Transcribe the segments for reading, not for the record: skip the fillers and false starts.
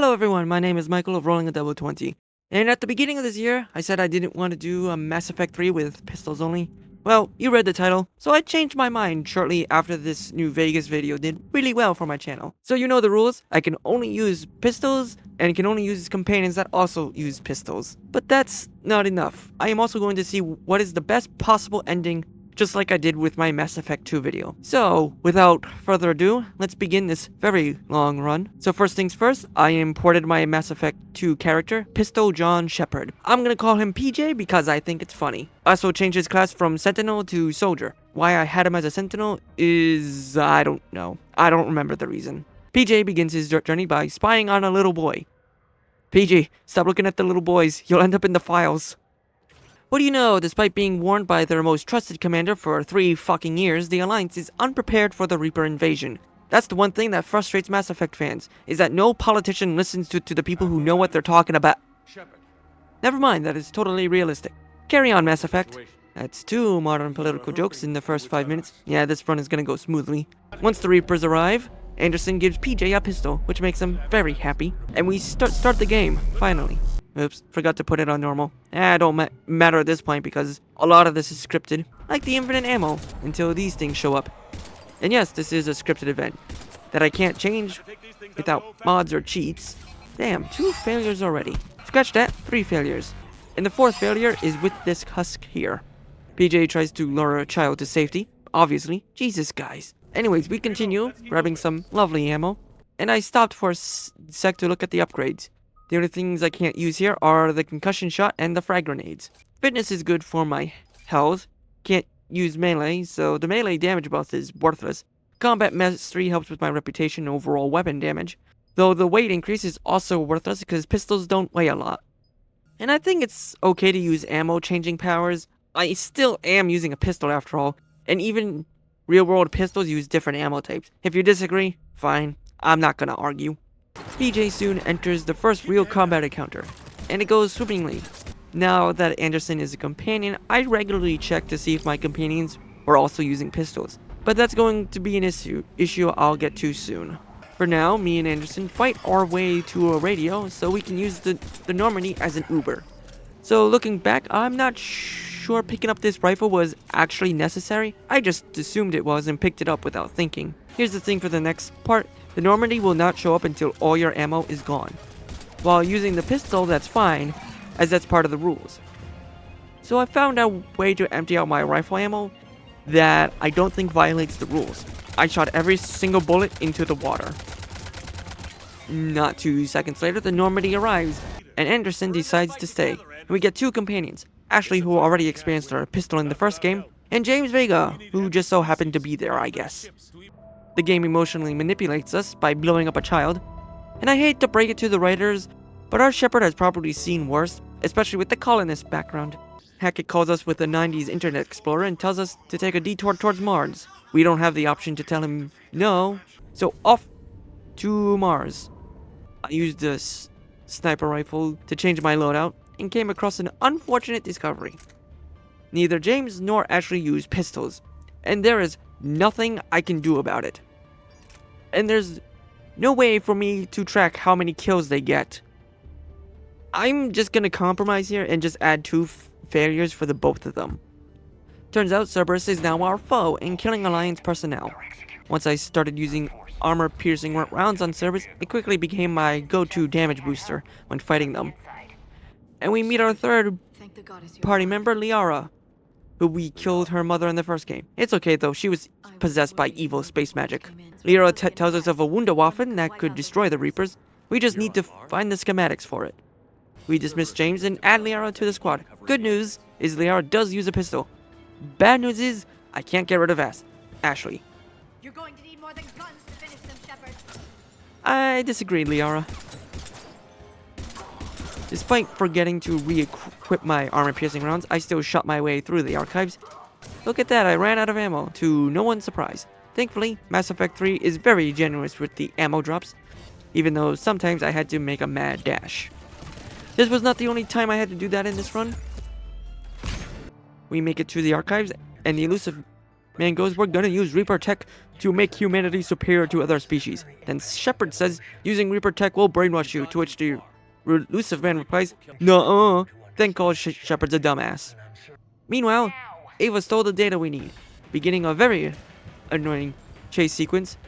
Hello everyone, my name is Michael of Rolling a Double 20. And at the beginning of this year, I said I didn't want to do a Mass Effect 3 with pistols only. Well, you read the title, so I changed my mind shortly after this New Vegas video did really well for my channel. So you know the rules, I can only use pistols, and can only use companions that also use pistols. But that's not enough. I am also going to see what is the best possible ending, just like I did with my Mass Effect 2 video. So, without further ado, let's begin this very long run. So first things first, I imported my Mass Effect 2 character, Pistol John Shepard. I'm gonna call him PJ because I think it's funny. I also changed his class from Sentinel to Soldier. Why I had him as a Sentinel is... I don't know. I don't remember the reason. PJ begins his journey by spying on a little boy. PJ, stop looking at the little boys. You'll end up in the files. What do you know, despite being warned by their most trusted commander for 3 fucking years, the Alliance is unprepared for the Reaper invasion. That's the one thing that frustrates Mass Effect fans, is that no politician listens to the people who know what they're talking about. Never mind, that is totally realistic. Carry on, Mass Effect. That's 2 modern political jokes in the first 5 minutes. Yeah, this run is gonna go smoothly. Once the Reapers arrive, Anderson gives PJ a pistol, which makes him very happy. And we start the game, finally. Oops, forgot to put it on normal. Don't matter at this point because a lot of this is scripted, like the infinite ammo, until these things show up. And yes, this is a scripted event that I can't change without mods or cheats. Damn, 2 failures already. Scratch that, 3 failures. And the 4th failure is with this husk here. PJ tries to lure a child to safety, obviously. Jesus, guys. Anyways, we continue, grabbing some lovely ammo. And I stopped for a sec to look at the upgrades. The only things I can't use here are the concussion shot and the frag grenades. Fitness is good for my health. Can't use melee, so the melee damage buff is worthless. Combat mastery helps with my reputation and overall weapon damage. Though the weight increase is also worthless because pistols don't weigh a lot. And I think it's okay to use ammo changing powers. I still am using a pistol after all. And even real world pistols use different ammo types. If you disagree, fine. I'm not gonna argue. PJ soon enters the first real combat encounter, and it goes swimmingly. Now that Anderson is a companion, I regularly check to see if my companions were also using pistols, but that's going to be an issue I'll get to soon. For now, me and Anderson fight our way to a radio so we can use the Normandy as an Uber. So looking back, I'm not sure picking up this rifle was actually necessary. I just assumed it was and picked it up without thinking. Here's the thing for the next part. The Normandy will not show up until all your ammo is gone. While using the pistol, that's fine, as that's part of the rules. So I found a way to empty out my rifle ammo that I don't think violates the rules. I shot every single bullet into the water. Not 2 seconds later, the Normandy arrives, and Anderson decides to stay. And we get 2 companions, Ashley, who already experienced her pistol in the first game, and James Vega, who just so happened to be there, I guess. The game emotionally manipulates us by blowing up a child, and I hate to break it to the writers, but our Shepard has probably seen worse, especially with the colonist background. Hackett calls us with the 90s Internet Explorer and tells us to take a detour towards Mars. We don't have the option to tell him no, so off to Mars. I used this sniper rifle to change my loadout and came across an unfortunate discovery. Neither James nor Ashley use pistols, and there is nothing I can do about it. And there's no way for me to track how many kills they get. I'm just gonna compromise here and just add 2 failures for the both of them. Turns out Cerberus is now our foe and killing Alliance personnel. Once I started using armor-piercing rounds on Cerberus, it quickly became my go-to damage booster when fighting them. And we meet our 3rd party member, Liara, who we killed her mother in the first game. It's okay though, she was possessed by evil space magic. Liara tells us of a Wunderwaffen that could destroy the Reapers. We just need to find the schematics for it. We dismiss James and add Liara to the squad. Good news is Liara does use a pistol. Bad news is I can't get rid of Ashley. You're going to need more than guns to finish them, Shepard. I disagree, Liara. Despite forgetting to re-equip my armor-piercing rounds, I still shot my way through the archives. Look at that, I ran out of ammo, to no one's surprise. Thankfully, Mass Effect 3 is very generous with the ammo drops, even though sometimes I had to make a mad dash. This was not the only time I had to do that in this run. We make it to the archives, and the elusive Man goes, we're gonna use Reaper tech to make humanity superior to other species. Then Shepard says, using Reaper tech will brainwash you, to which the elusive man replies, nuh-uh, then calls Shepard a dumbass. Meanwhile, Ava stole the data we need, beginning a very annoying chase sequence.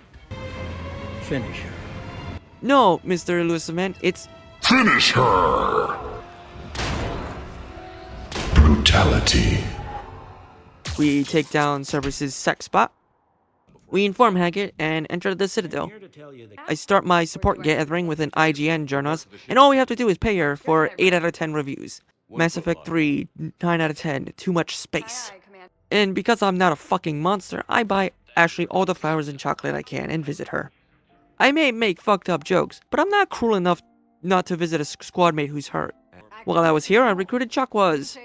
Finish her. No, Mr. Elusive Man, it's Finish her! Brutality. we take down Cerberus's sex bot. We inform Hackett and enter the Citadel. I start my support gathering with an IGN journalist, and all we have to do is pay her for 8 out of 10 reviews. Mass Effect 3, 9 out of 10, too much space. And because I'm not a fucking monster, I buy Ashley all the flowers and chocolate I can and visit her. I may make fucked up jokes, but I'm not cruel enough not to visit a squad mate who's hurt. While I was here, I recruited Chakwas.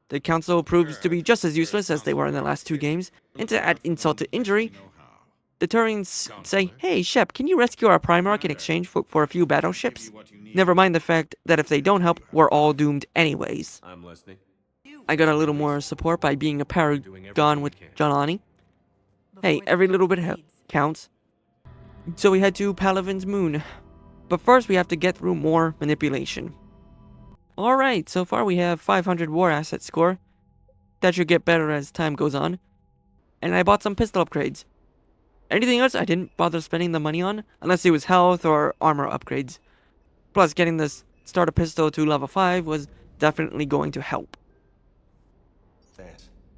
The council proves to be just as useless as they were in the last 2 games, and to add insult to injury, the Turians say, hey Shep, can you rescue our Primarch in exchange for a few battleships? Never mind the fact that if they don't help, we're all doomed anyways. I'm listening. I got a little more support by being a paragon with Jelani. Hey, every little bit counts. So we head to Palavin's moon. But first we have to get through more manipulation. Alright, so far we have 500 war asset score. That should get better as time goes on. And I bought some pistol upgrades. Anything else I didn't bother spending the money on, unless it was health or armor upgrades. Plus, getting the starter pistol to level 5 was definitely going to help.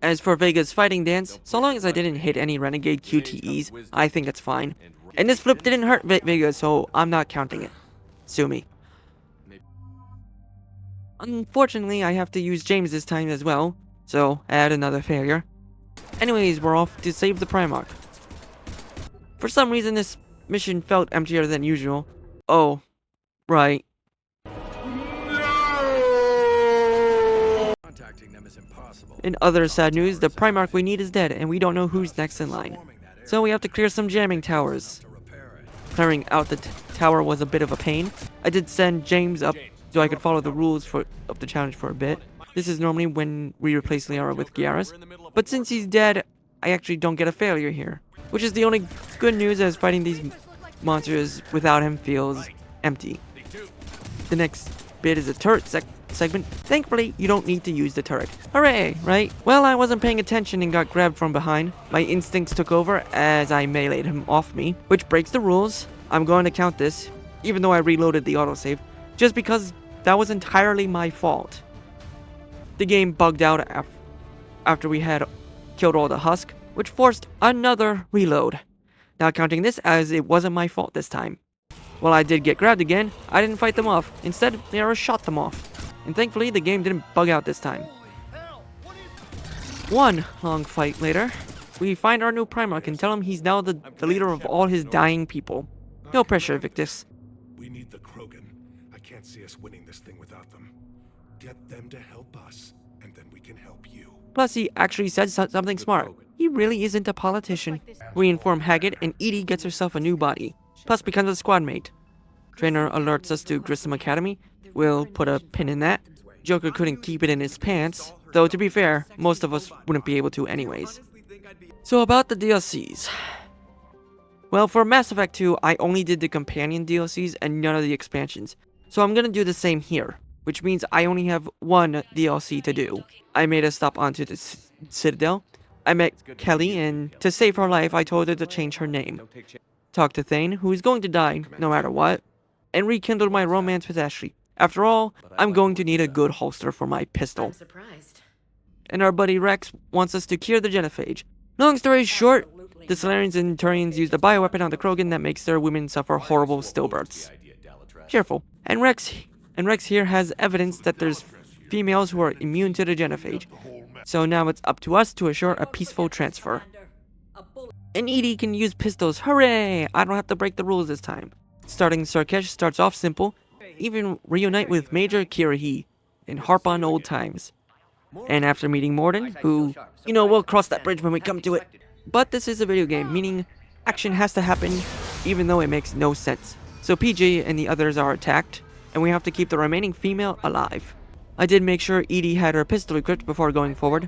As for Vega's fighting dance, so long as I didn't hit any renegade QTEs, I think it's fine. And this flip didn't hurt Vega, so I'm not counting it. Sue me. Unfortunately, I have to use James this time as well, so add another failure. Anyways, we're off to save the Primarch. For some reason, this mission felt emptier than usual. Oh, right. In other sad news, the Primarch we need is dead, and we don't know who's next in line. So we have to clear some jamming towers. Clearing out the tower was a bit of a pain. I did send James up so I could follow the rules of the challenge for a bit. This is normally when we replace Liara with Giaras. But since he's dead, I actually don't get a failure here. Which is the only good news, as fighting these monsters without him feels empty. The next bit is a turret segment. Thankfully, you don't need to use the turret. Hooray, right? Well, I wasn't paying attention and got grabbed from behind. My instincts took over as I meleeed him off me, which breaks the rules. I'm going to count this, even though I reloaded the autosave, just because that was entirely my fault. The game bugged out after we had killed all the husk, which forced another reload. Not counting this, as it wasn't my fault this time. While I did get grabbed again, I didn't fight them off. Instead, Liara shot them off. And thankfully, the game didn't bug out this time. One long fight later, we find our new Primarch and tell him he's now the leader of all his dying people. No pressure, Victus. We need the Krogan. I can't see us winning this thing without them. Get them to help us, and then we can help you. Plus, he actually said something smart. He really isn't a politician. We inform Hackett, and Edie gets herself a new body. Plus becomes a squad mate. Trainer alerts us to Grissom Academy. We'll put a pin in that. Joker couldn't keep it in his pants, though to be fair, most of us wouldn't be able to anyways. So about the DLCs. Well, for Mass Effect 2, I only did the companion DLCs and none of the expansions. So I'm gonna do the same here, which means I only have one DLC to do. I made a stop onto the Citadel. I met Kelly, and to save her life, I told her to change her name. Talked to Thane, who is going to die, no matter what, and rekindled my romance with Ashley. After all, I'm going to need a good holster for my pistol. And our buddy Rex wants us to cure the genophage. Long story short, the Solarians and Turians used a bioweapon on the Krogan that makes their women suffer horrible stillbirths. Cheerful. And Rex here has evidence that there's females who are immune to the genophage. So now it's up to us to assure a peaceful transfer. And Edie can use pistols. Hooray! I don't have to break the rules this time. Starting Sarkesh starts off simple. Even reunite with Major Kirahi and harp on old times. And after meeting Morden, who, we'll cross that bridge when we come to it. But this is a video game, meaning action has to happen even though it makes no sense. So PJ and the others are attacked, and we have to keep the remaining female alive. I did make sure Edie had her pistol equipped before going forward.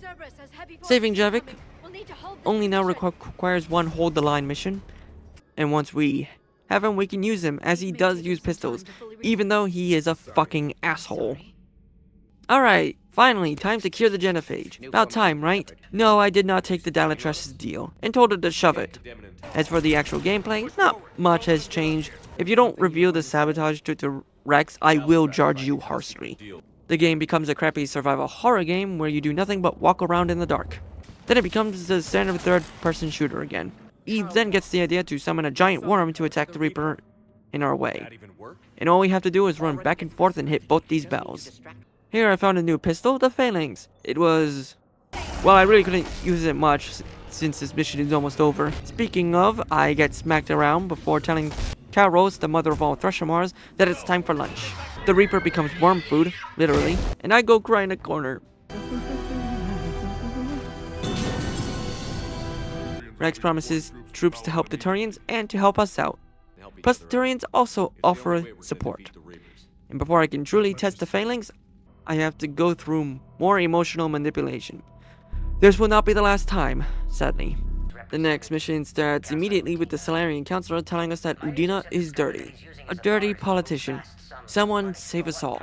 Cerberus has heavy Saving forces Javik incoming. We'll need to hold this only now position. requires one hold the line mission, and once we have him, we can use him, as he does use pistols, even though he is a fucking asshole. Alright, finally, time to cure the genophage. About time, right? No, I did not take the Dalatress's deal, and told her to shove it. As for the actual gameplay, not much has changed. If you don't reveal the sabotage to Rex, I will charge you harshly. The game becomes a crappy survival horror game where you do nothing but walk around in the dark. Then it becomes the standard third-person shooter again. Eve then gets the idea to summon a giant worm to attack the Reaper in our way. And all we have to do is run back and forth and hit both these bells. Here I found a new pistol, the Phalanx. It was... well, I really couldn't use it much since this mission is almost over. Speaking of, I get smacked around before telling Karos, the mother of all Threshamars, that it's time for lunch. The Reaper becomes worm food, literally, and I go cry in a corner. Rex promises troops to help the Turians and to help us out. Plus the Turians also offer support. And before I can truly test the Phalanx, I have to go through more emotional manipulation. This will not be the last time, sadly. The next mission starts immediately with the Salarian counselor telling us that Udina is dirty. A dirty politician. Someone save us all.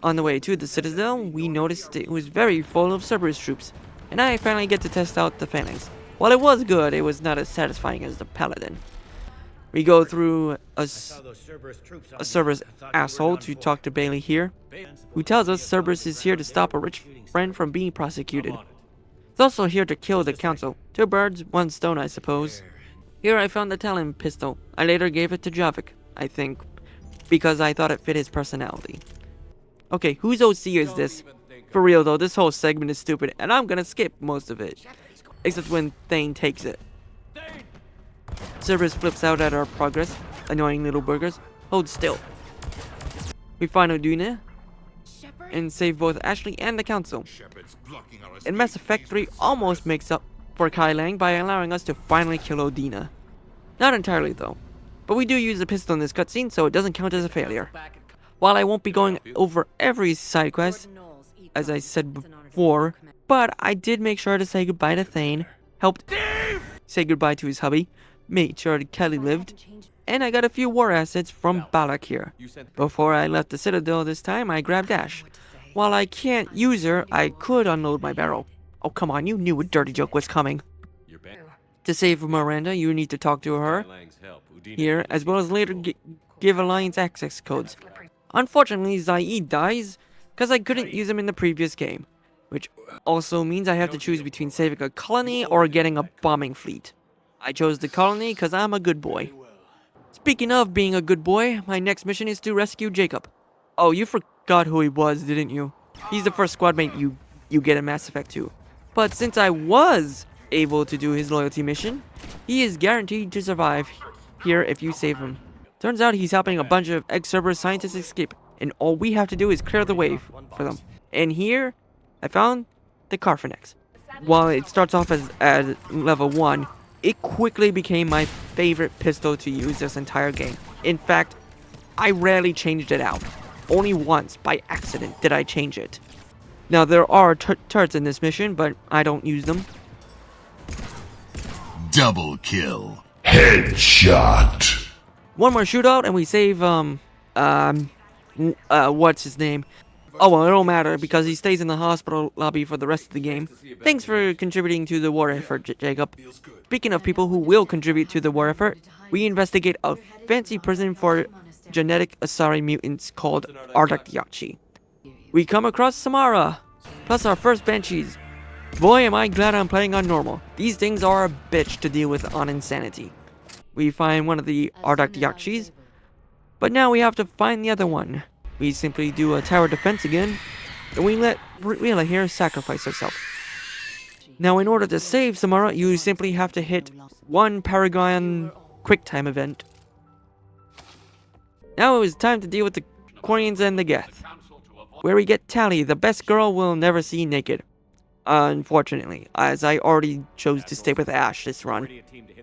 On the way to the Citadel, we noticed it was very full of Cerberus troops, and I finally get to test out the Phalanx. While it was good, it was not as satisfying as the Paladin. We go through a Cerberus asshole to talk to Bailey here, who tells us Cerberus is here to stop a rich friend from being prosecuted. He's also here to kill the council. 2 birds, 1 stone, I suppose. Here I found the Talon pistol. I later gave it to Javik, I think, because I thought it fit his personality. Okay, whose OC is this? For real though, this whole segment is stupid, and I'm gonna skip most of it. Except when Thane takes it. Cerberus flips out at our progress. Annoying little burgers. Hold still. We find Udina and save both Ashley and the council. And Mass Effect 3 almost makes up for Kai Lang by allowing us to finally kill Udina. Not entirely though. But we do use a pistol in this cutscene, so it doesn't count as a failure. While I won't be going over every side quest, as I said before, but I did make sure to say goodbye to Thane, helped say goodbye to his hubby, made sure Kelly lived, and I got a few war assets from Balak here. Before I left the Citadel this time, I grabbed Ash. While I can't use her, I could unload my barrel. Oh come on, you knew a dirty joke was coming. To save Miranda, you need to talk to her here, as well as later give Alliance access codes. Unfortunately, Zaid dies, because I couldn't use him in the previous game. Which also means I have to choose between saving a colony or getting a bombing fleet. I chose the colony because I'm a good boy. Speaking of being a good boy, my next mission is to rescue Jacob. Oh, you forgot who he was, didn't you? He's the first squad mate you get in Mass Effect 2. But since I was able to do his loyalty mission, he is guaranteed to survive here if you save him. Turns out he's helping a bunch of ex-Cerberus scientists escape, and all we have to do is clear the way for them. And here, I found the Carphanex. While it starts off as level 1, it quickly became my favorite pistol to use this entire game. In fact, I rarely changed it out. Only once, by accident, did I change it. Now, there are turrets in this mission, but I don't use them. Double kill. Headshot. One more shootout, and we save, what's his name? Oh, well, it don't matter, because he stays in the hospital lobby for the rest of the game. Thanks for contributing to the war effort, Jacob. Speaking of people who will contribute to the war effort, we investigate a fancy prison for genetic Asari mutants called Ardakyachi. We come across Samara, plus our first Banshees. Boy, am I glad I'm playing on normal. These things are a bitch to deal with on Insanity. We find one of the Ardakyachis, but now we have to find the other one. We simply do a tower defense again, and we let Rila here sacrifice herself. Now, in order to save Samara, you simply have to hit one Paragon QuickTime event. Now it is time to deal with the Quarians and the Geth, where we get Tali, the best girl we'll never see naked. Unfortunately, as I already chose to stay with Ash this run.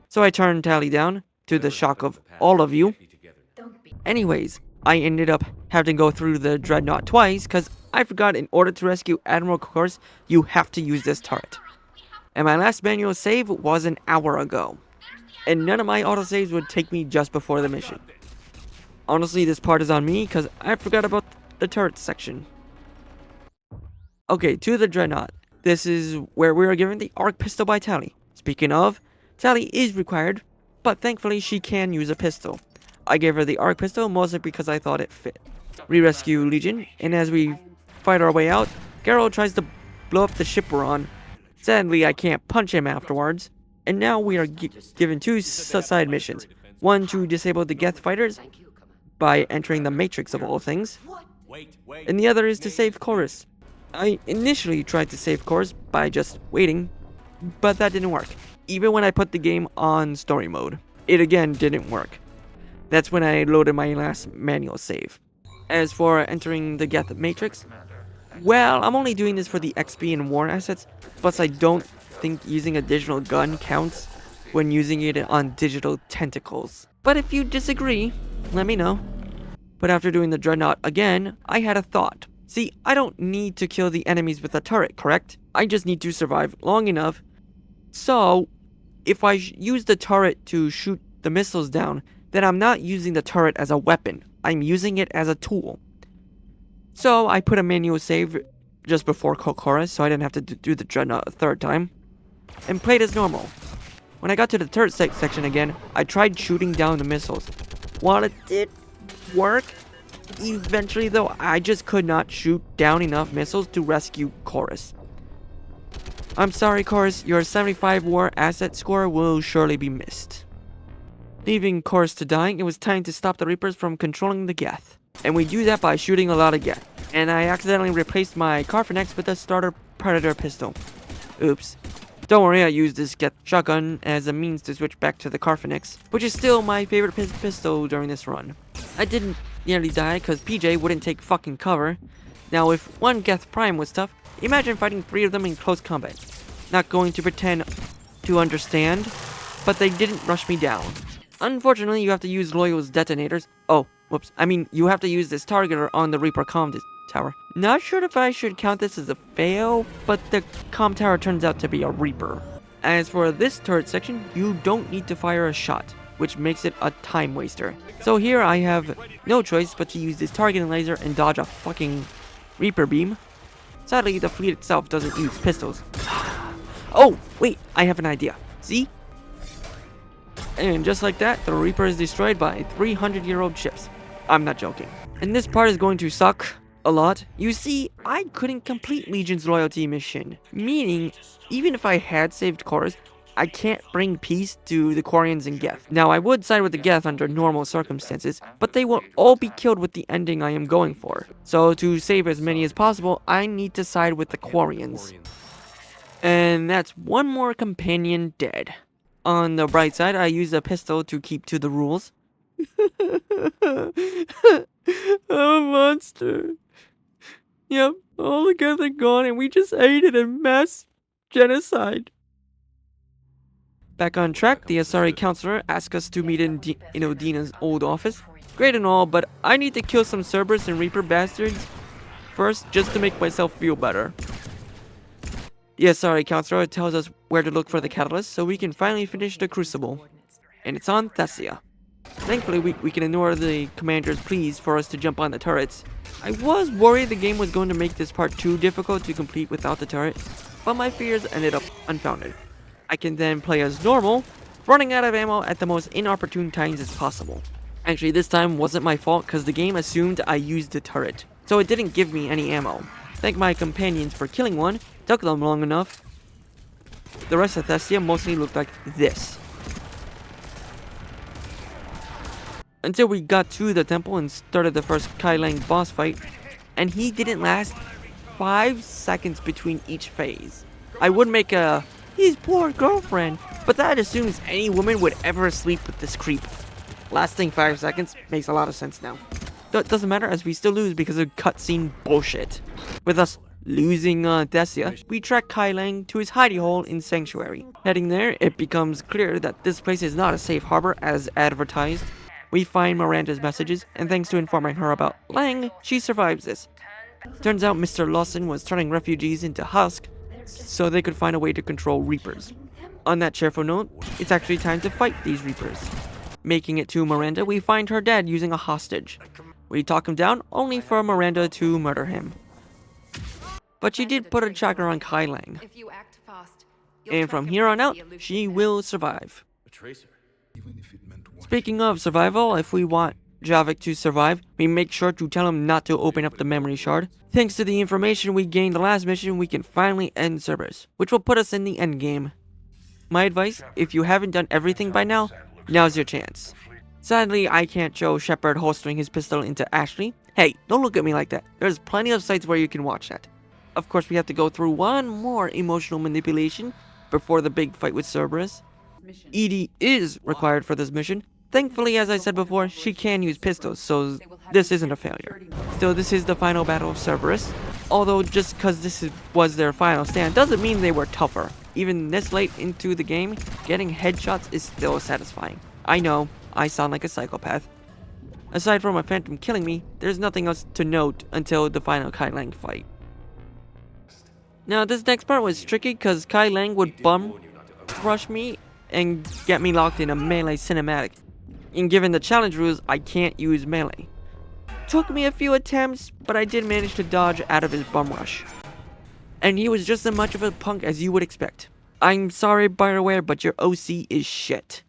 So I turned Tali down, to the shock of all of you. Anyways, I ended up having to go through the Dreadnought twice, because I forgot in order to rescue Admiral Course, you have to use this turret. And my last manual save was an hour ago. And none of my autosaves would take me just before the mission. Honestly, this part is on me because I forgot about the turret section. Okay, to the Dreadnought. This is where we are given the arc pistol by Tally. Speaking of, Tally is required, but thankfully she can use a pistol. I gave her the arc pistol mostly because I thought it fit. We rescue Legion, and as we fight our way out, Garrow tries to blow up the ship we're on. Sadly, I can't punch him afterwards. And now we are given two side missions. One to disable the Geth fighters by entering the Matrix of all things. And the other is to save Chorus. I initially tried to save Chorus by just waiting, but that didn't work. Even when I put the game on story mode, it again didn't work. That's when I loaded my last manual save. As for entering the Geth Matrix, well, I'm only doing this for the XP and war assets, plus I don't think using a digital gun counts when using it on digital tentacles. But if you disagree, let me know. But after doing the Dreadnought again, I had a thought. See, I don't need to kill the enemies with a turret, correct? I just need to survive long enough. So, if I use the turret to shoot the missiles down, then I'm not using the turret as a weapon. I'm using it as a tool. So, I put a manual save just before Chorus, so I didn't have to do the Dreadnought a third time, and played as normal. When I got to the turret section again, I tried shooting down the missiles. While it did work, eventually though, I just could not shoot down enough missiles to rescue Chorus. I'm sorry, Chorus, your 75 war asset score will surely be missed. Leaving Chorus to dying, it was time to stop the Reapers from controlling the Geth. And we do that by shooting a lot of Geth. And I accidentally replaced my Carphanex with a starter Predator pistol. Oops. Don't worry, I used this Geth shotgun as a means to switch back to the Carphanex, which is still my favorite pistol during this run. I didn't nearly die because PJ wouldn't take fucking cover. Now if one Geth Prime was tough, imagine fighting 3 of them in close combat. Not going to pretend to understand, but they didn't rush me down. Unfortunately, you have to use Loyal's detonators. Oh, whoops. I mean, you have to use this targeter on the Reaper comm tower. Not sure if I should count this as a fail, but the comm tower turns out to be a Reaper. As for this turret section, you don't need to fire a shot, which makes it a time waster. So here I have no choice but to use this targeting laser and dodge a fucking Reaper beam. Sadly, the fleet itself doesn't use pistols. Oh, wait, I have an idea. See? And just like that, the Reaper is destroyed by 300-year-old ships. I'm not joking. And this part is going to suck a lot. You see, I couldn't complete Legion's loyalty mission, meaning even if I had saved Chorus, I can't bring peace to the Quarians and Geth. Now, I would side with the Geth under normal circumstances, but they will all be killed with the ending I am going for. So to save as many as possible, I need to side with the Quarians. And that's one more companion dead. On the bright side, I used a pistol to keep to the rules. I'm a monster. Yep, all the Geth are gone and we just aided in mass genocide. Back on track, the Asari counselor asked us to meet in Odina's old office. Great and all, but I need to kill some Cerberus and Reaper bastards first just to make myself feel better. The Asari counselor tells us where to look for the catalyst so we can finally finish the Crucible. And it's on Thessia. Thankfully, we can ignore the commander's pleas for us to jump on the turrets. I was worried the game was going to make this part too difficult to complete without the turret, but my fears ended up unfounded. I can then play as normal, running out of ammo at the most inopportune times as possible. Actually, this time wasn't my fault because the game assumed I used the turret, so it didn't give me any ammo. Thank my companions for killing one, took them long enough. The rest of Thessia mostly looked like this. Until we got to the temple and started the first Kai Lang boss fight, and he didn't last 5 seconds between each phase. I would make a his poor girlfriend, but that assumes any woman would ever sleep with this creep. Lasting 5 seconds makes a lot of sense now. Doesn't matter as we still lose because of cutscene bullshit. With us losing Thessia, we track Kai Lang to his hidey hole in Sanctuary. Heading there, it becomes clear that this place is not a safe harbor as advertised. We find Miranda's messages, and thanks to informing her about Lang, she survives this. Turns out Mr. Lawson was turning refugees into husks so they could find a way to control Reapers. On that cheerful note, it's actually time to fight these Reapers. Making it to Miranda, we find her dad using a hostage. We talk him down, only for Miranda to murder him. But she did put a tracker on Kai Lang, If you act fast, and from here on out, she will survive. A tracer. Speaking of survival, if we want Javik to survive, we make sure to tell him not to open up the memory shard. Thanks to the information we gained the last mission, we can finally end Cerberus, which will put us in the endgame. My advice, if you haven't done everything by now, now's your chance. Sadly, I can't show Shepard holstering his pistol into Ashley. Hey, don't look at me like that. There's plenty of sites where you can watch that. Of course, we have to go through one more emotional manipulation before the big fight with Cerberus. Edie is required for this mission. Thankfully, as I said before, she can use pistols, so this isn't a failure. Still, this is the final battle of Cerberus. Although, just because was their final stand doesn't mean they were tougher. Even this late into the game, getting headshots is still satisfying. I know, I sound like a psychopath. Aside from a phantom killing me, there's nothing else to note until the final Kai Lang fight. Now, this next part was tricky because Kai Lang would bum rush me and get me locked in a melee cinematic. And given the challenge rules, I can't use melee. Took me a few attempts, but I did manage to dodge out of his bum rush. And he was just as much of a punk as you would expect. I'm sorry, BioWare, but your OC is shit.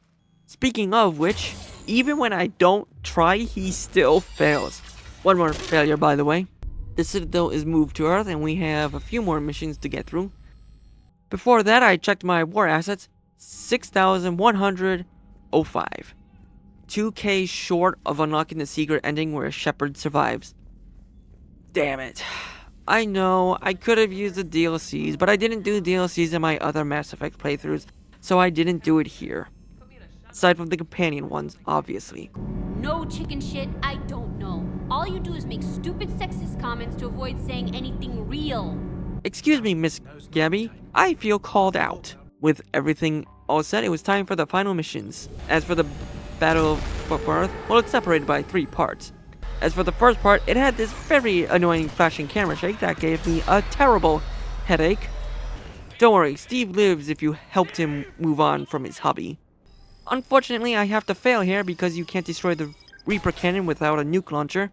Speaking of which, even when I don't try, he still fails. One more failure, by the way. The Citadel is moved to Earth, and we have a few more missions to get through. Before that, I checked my war assets. 6,105. 2k short of unlocking the secret ending where Shepard survives. Damn it. I know, I could have used the DLCs, but I didn't do DLCs in my other Mass Effect playthroughs, so I didn't do it here. Aside from the companion ones, obviously. No chicken shit, I don't know. All you do is make stupid sexist comments to avoid saying anything real. Excuse me, Miss Gabby, I feel called out. With everything all set, it was time for the final missions. As for the Battle for Earth, well, it's separated by 3 parts. As for the first part, it had this very annoying flashing camera shake that gave me a terrible headache. Don't worry, Steve lives if you helped him move on from his hobby. Unfortunately, I have to fail here because you can't destroy the Reaper cannon without a nuke launcher.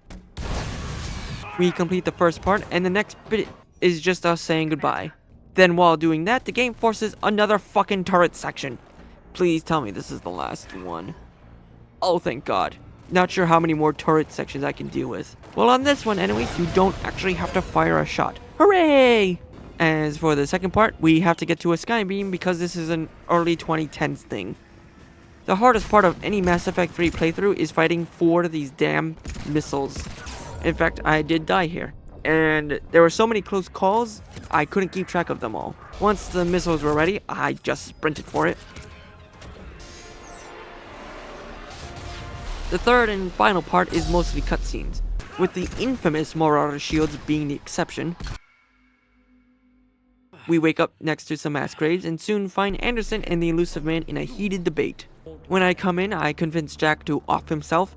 We complete the first part, and the next bit is just us saying goodbye. Then while doing that, the game forces another fucking turret section. Please tell me this is the last one. Oh, thank God. Not sure how many more turret sections I can deal with. Well, on this one anyways, you don't actually have to fire a shot. Hooray! As for the second part, we have to get to a skybeam because this is an early 2010s thing. The hardest part of any Mass Effect 3 playthrough is fighting 4 of these damn missiles. In fact, I did die here. And there were so many close calls, I couldn't keep track of them all. Once the missiles were ready, I just sprinted for it. The third and final part is mostly cutscenes, with the infamous Marauder shields being the exception. We wake up next to some mass graves and soon find Anderson and the elusive man in a heated debate. When I come in, I convince Jack to off himself.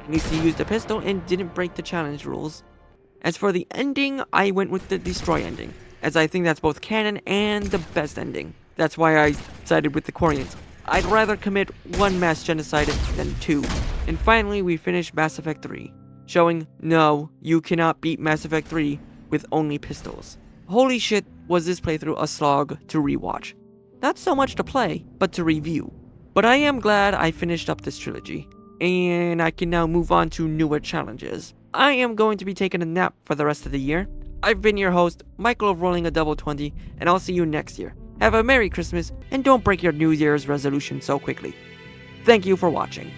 At least he used a pistol and didn't break the challenge rules. As for the ending, I went with the destroy ending, as I think that's both canon and the best ending. That's why I sided with the Quarians. I'd rather commit 1 mass genocide than 2. And finally, we finished Mass Effect 3, showing, no, you cannot beat Mass Effect 3 with only pistols. Holy shit, was this playthrough a slog to rewatch. Not so much to play, but to review. But I am glad I finished up this trilogy, and I can now move on to newer challenges. I am going to be taking a nap for the rest of the year. I've been your host, Michael of Rolling a Double 20, and I'll see you next year. Have a Merry Christmas, and don't break your New Year's resolution so quickly. Thank you for watching.